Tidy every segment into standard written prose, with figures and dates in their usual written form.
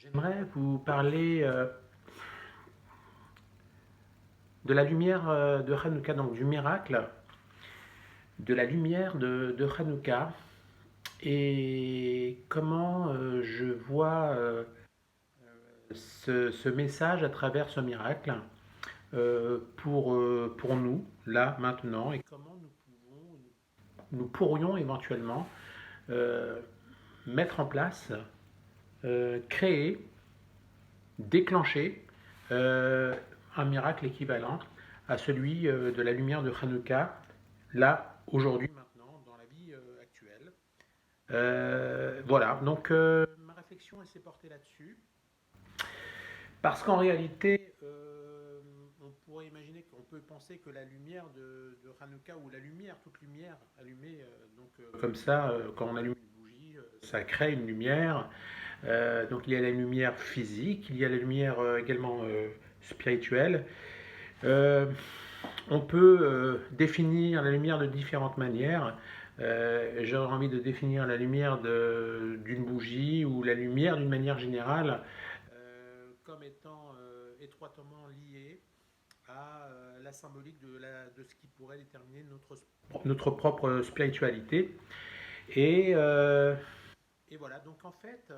J'aimerais vous parler de la lumière de Hanouka, donc du miracle, de la lumière de Hanouka et comment je vois ce message à travers ce miracle pour nous, là, maintenant, et comment nous pourrions éventuellement euh, mettre en place, créer, déclencher euh, un miracle équivalent à celui de la lumière de Hanouka, là, aujourd'hui, maintenant, dans la vie actuelle. Voilà, donc ma réflexion elle s'est portée là-dessus, parce qu'en réalité, on pourrait imaginer qu'on peut penser que la lumière de Hanouka, ou la lumière, toute lumière allumée, comme ça, quand on allume une bougie, ça crée une lumière. Donc il y a la lumière physique, il y a la lumière également spirituelle. Euh, on peut définir la lumière de différentes manières. J'aurais envie de définir la lumière d'une bougie ou la lumière d'une manière générale comme étant étroitement liée à la symbolique de ce qui pourrait déterminer notre propre spiritualité. Et, euh, et voilà, donc en fait,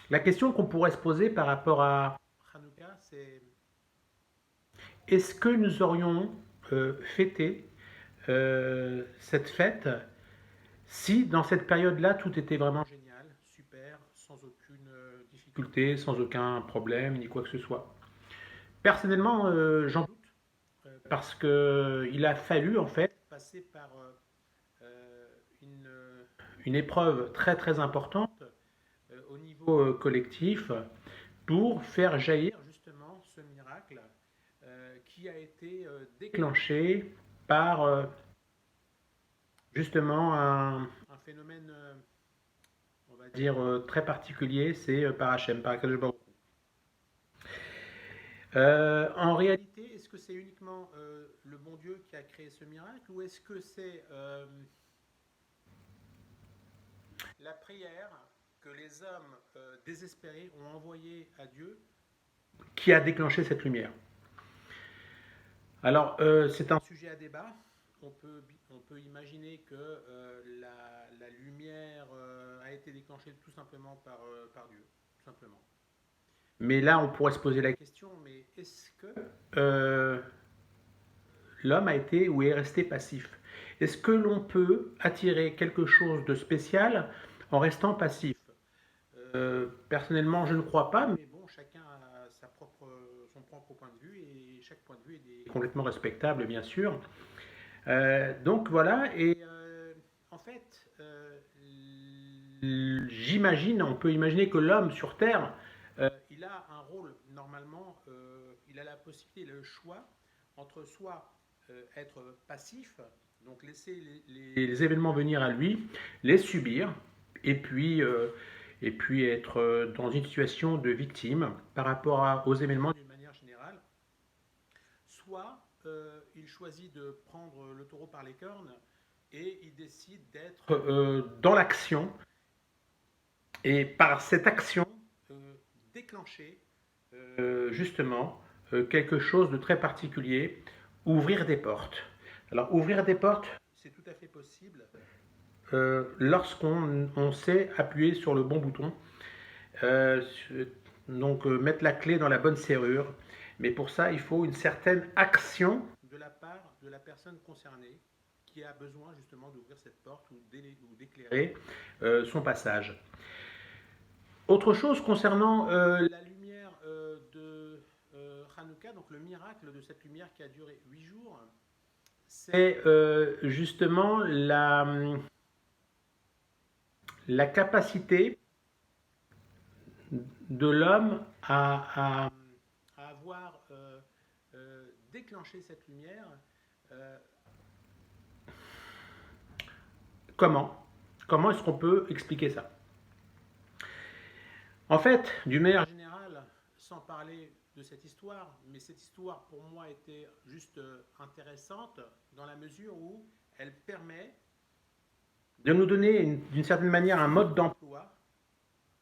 la question qu'on pourrait se poser par rapport à Hanouka, c'est est-ce que nous aurions fêté cette fête si dans cette période-là tout était vraiment génial, super, sans aucune difficulté, sans aucun problème, ni quoi que ce soit? Personnellement, j'en doute, parce qu'il a fallu en fait passer par une, une épreuve très très importante au niveau collectif pour faire jaillir justement ce miracle qui a été déclenché par justement un phénomène, on va dire, très particulier, c'est par Hachem, par Akadosh Baruch Hu. En réalité, est-ce que c'est uniquement le bon Dieu qui a créé ce miracle, ou est-ce que c'est la prière que les hommes désespérés ont envoyée à Dieu qui a déclenché cette lumière? Alors, c'est un sujet à débat. On peut imaginer que la lumière a été déclenchée tout simplement par Dieu, tout simplement. Mais là, on pourrait se poser la question, mais est-ce que euh, l'homme a été ou est resté passif? Est-ce que l'on peut attirer quelque chose de spécial en restant passif? Personnellement, je ne crois pas, mais bon, chacun a son propre point de vue, et chaque point de vue est complètement respectable, bien sûr. Donc voilà, et en fait, j'imagine, on peut imaginer que l'homme sur Terre, il a un rôle, normalement, il a la possibilité, le choix entre soit être passif, donc laisser les événements venir à lui, les subir, et puis, euh, et puis être dans une situation de victime par rapport aux événements d'une manière générale, soit il choisit de prendre le taureau par les cornes et il décide d'être dans l'action, et par cette action déclencher justement quelque chose de très particulier, ouvrir des portes. Alors ouvrir des portes, c'est tout à fait possible lorsqu'on sait appuyer sur le bon bouton, euh, donc mettre la clé dans la bonne serrure. Mais pour ça, il faut une certaine action de la part de la personne concernée qui a besoin justement d'ouvrir cette porte ou d'éclairer son passage. Autre chose concernant la lumière de Hanouka, donc le miracle de cette lumière qui a duré 8 jours, c'est justement la capacité de l'homme à avoir déclenché cette lumière. Euh, comment Comment est-ce qu'on peut expliquer ça? En fait, d'une manière générale, sans parler de cette histoire, mais cette histoire pour moi était juste intéressante dans la mesure où elle permet de nous donner d'une certaine manière un mode d'emploi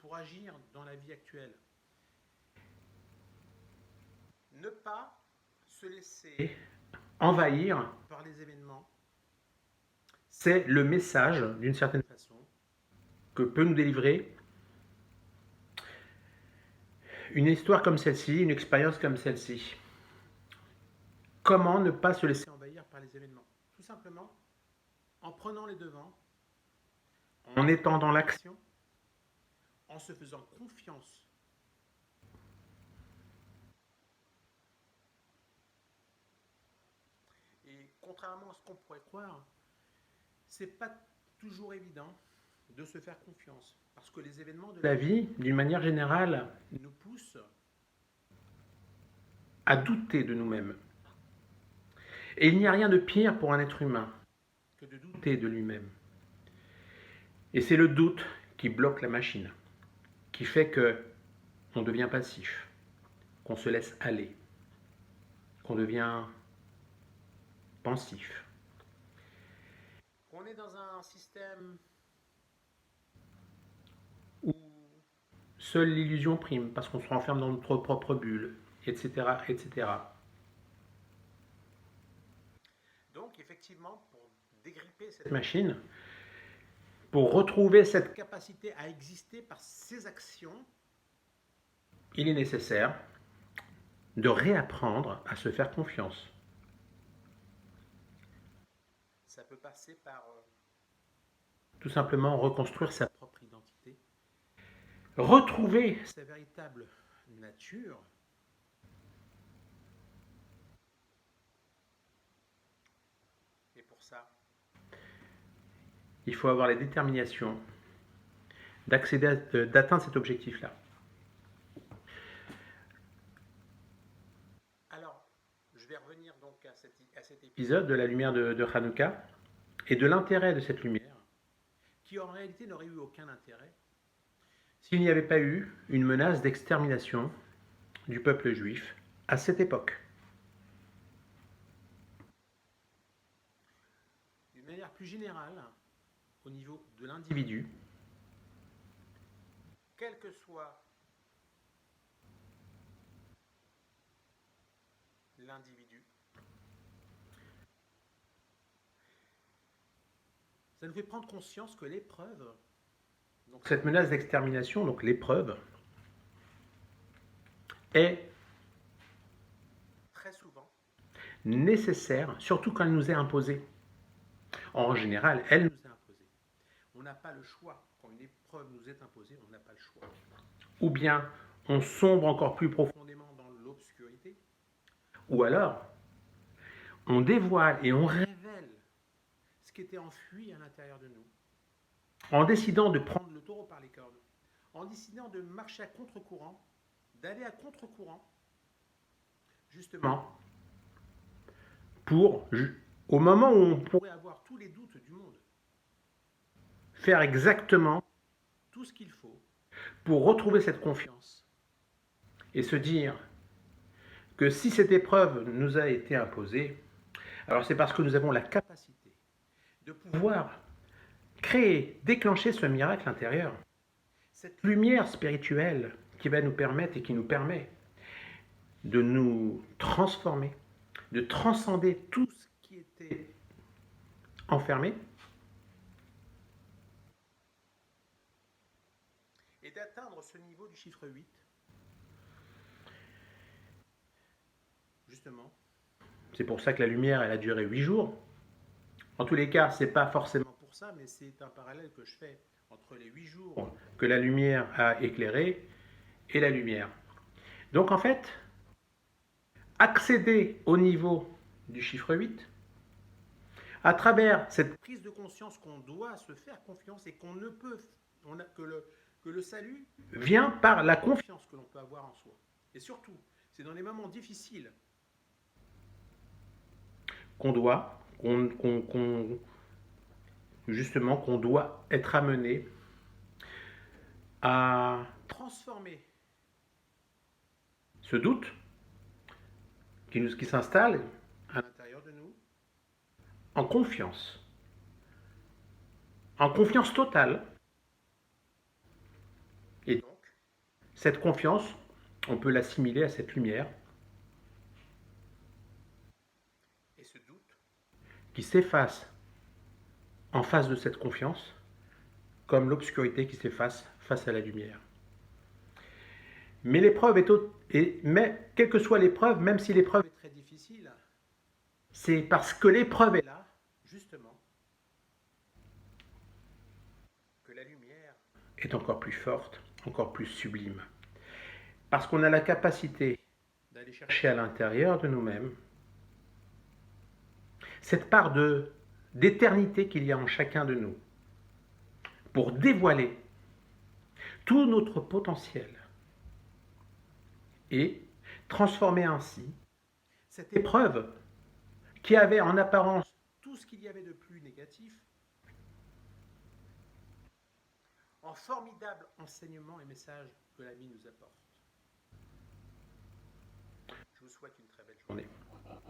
pour agir dans la vie actuelle. Ne pas se laisser envahir par les événements, c'est le message, d'une certaine façon, que peut nous délivrer une histoire comme celle-ci, une expérience comme celle-ci. Comment ne pas se laisser envahir par les événements? Tout simplement en prenant les devants, en étendant l'action, en se faisant confiance. Et contrairement à ce qu'on pourrait croire, c'est pas toujours évident de se faire confiance. Parce que les événements de la vie, d'une manière générale, nous poussent à douter de nous-mêmes. Et il n'y a rien de pire pour un être humain que de douter de lui-même. Et c'est le doute qui bloque la machine, qui fait qu'on devient passif, qu'on se laisse aller, qu'on devient pensif, qu'on est dans un système où seule l'illusion prime, parce qu'on se renferme dans notre propre bulle, etc., etc. Donc, effectivement, pour dégripper cette machine, pour retrouver cette capacité à exister par ses actions, il est nécessaire de réapprendre à se faire confiance. Ça peut passer par tout simplement reconstruire sa propre identité, retrouver sa véritable nature, et pour ça, il faut avoir la détermination d'atteindre cet objectif-là. Alors, je vais revenir donc à cet épisode de la lumière de Hanouka et de l'intérêt de cette lumière, qui en réalité n'aurait eu aucun intérêt s'il n'y avait pas eu une menace d'extermination du peuple juif à cette époque. D'une manière plus générale, au niveau de l'individu, quel que soit l'individu, ça nous fait prendre conscience que l'épreuve, donc cette menace d'extermination, donc l'épreuve, est très souvent nécessaire, surtout quand elle nous est imposée. En général, elle nous est imposée. On n'a pas le choix. Quand une épreuve nous est imposée, on n'a pas le choix. Ou bien on sombre encore plus profondément dans l'obscurité, ou alors on dévoile et on révèle ce qui était enfui à l'intérieur de nous, en décidant de prendre le taureau par les cornes, en décidant de marcher à contre-courant, d'aller à contre-courant, justement, pour, au moment où on pourrait avoir tous les doutes du monde, faire exactement tout ce qu'il faut pour retrouver cette confiance et se dire que si cette épreuve nous a été imposée, alors c'est parce que nous avons la capacité de pouvoir créer, déclencher ce miracle intérieur, cette lumière spirituelle qui va nous permettre et qui nous permet de nous transformer, de transcender tout ce qui était enfermé et d'atteindre ce niveau du chiffre 8, justement. C'est pour ça que la lumière, elle a duré 8 jours. En tous les cas, ce n'est pas forcément pour ça, mais c'est un parallèle que je fais entre les 8 jours que la lumière a éclairé et la lumière. Donc en fait, accéder au niveau du chiffre 8, à travers cette prise de conscience qu'on doit se faire confiance et qu'on ne peut, que le salut vient par la confiance que l'on peut avoir en soi. Et surtout, c'est dans les moments difficiles justement, qu'on doit être amené à transformer ce doute qui s'installe à l'intérieur de nous en confiance totale, et Cette confiance, on peut l'assimiler à cette lumière et ce doute qui s'efface en face de cette confiance, comme l'obscurité qui s'efface face à la lumière. Mais l'épreuve mais quelle que soit l'épreuve, même si l'épreuve est très difficile, c'est parce que l'épreuve est là, justement, que la lumière est encore plus forte, encore plus sublime. Parce qu'on a la capacité d'aller chercher à l'intérieur de nous-mêmes cette part d'éternité qu'il y a en chacun de nous, pour dévoiler tout notre potentiel et transformer ainsi cette épreuve qui avait en apparence tout ce qu'il y avait de plus négatif en formidable enseignement et message que la vie nous apporte. Je vous souhaite une très belle journée.